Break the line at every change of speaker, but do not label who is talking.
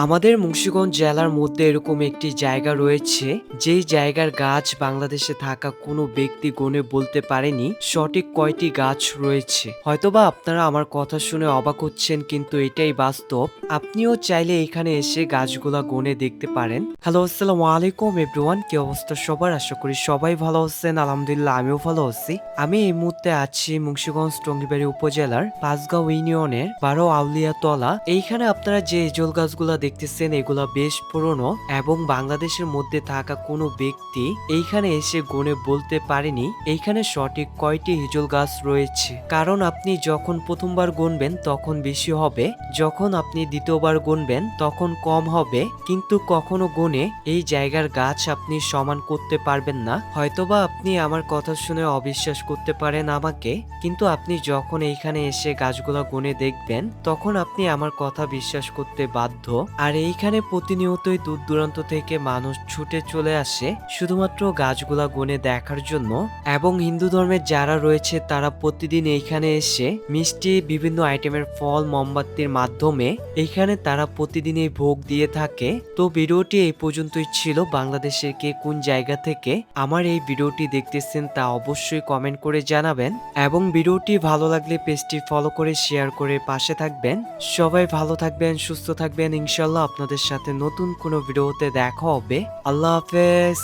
আমাদের মুন্সিগঞ্জ জেলার মধ্যে এরকম একটি জায়গা রয়েছে, যেই জায়গার গাছ বাংলাদেশে থাকা কোনো ব্যক্তি গুণে বলতে পারেনি সঠিক কয়টি গাছ রয়েছে। হয়তোবা আপনারা আমার কথা শুনে অবাক হচ্ছেন, কিন্তু এটাই বাস্তব। আপনিও চাইলে এখানে এসে গাছগুলা গুণে দেখতে পারেন। হ্যালো, আসসালামু আলাইকুম এভরিওয়ান। কি অবস্থা সবার? আশা করি সবাই ভালো আছেন। আলহামদুলিল্লাহ, আমিও ভালো আছি। আমি এই মুহূর্তে আছি মুন্সিগঞ্জ টঙ্গিবাড়ি উপজেলার পাঁচগাঁও ইউনিয়নের 12 আউলিয়াতলা। এইখানে আপনারা যে এজল গাছগুলা দেখতেছেন, এগুলা বেশ পুরনো এবং বাংলাদেশের মধ্যে থাকা কোনো ব্যক্তি এইখানে এসে গুণে বলতে পারেনি এইখানে সঠিক কয়টি হিজল গাছ রয়েছে। কারণ আপনি যখন প্রথমবার গুনবেন তখন বেশি হবে, যখন আপনি দ্বিতীয়বার গুনবেন তখন কম হবে, কিন্তু কখনো গুণে এই জায়গার গাছ আপনি সমান করতে পারবেন না। হয়তোবা আপনি আমার কথা শুনে অবিশ্বাস করতে পারেন আমাকে, কিন্তু আপনি যখন এইখানে এসে গাছগুলা গুনে দেখবেন তখন আপনি আমার কথা বিশ্বাস করতে বাধ্য। আর এইখানে প্রতিনিয়তই দূর দূরান্ত থেকে মানুষ ছুটে চলে আসে শুধুমাত্র গাছগুলা গুনে দেখার জন্য। এবং হিন্দু ধর্মের যারা রয়েছে তারা প্রতিদিন এইখানে এসে মিষ্টি, বিভিন্ন আইটেমের ফল, মোমবাতির মাধ্যমে এইখানে তারা প্রতিদিন এই ভোগ দিয়ে থাকে। তো ভিডিওটি এই পর্যন্তই ছিল। বাংলাদেশের কে কোন জায়গা থেকে আমার এই ভিডিওটি দেখতেছেন তা অবশ্যই কমেন্ট করে জানাবেন, এবং ভিডিওটি ভালো লাগলে পেজটি ফলো করে শেয়ার করে পাশে থাকবেন। সবাই ভালো থাকবেন, সুস্থ থাকবেন। ইনশাল্লাহ আপনাদের সাথে নতুন কোনো ভিডিওতে দেখা হবে। আল্লাহ হাফেজ।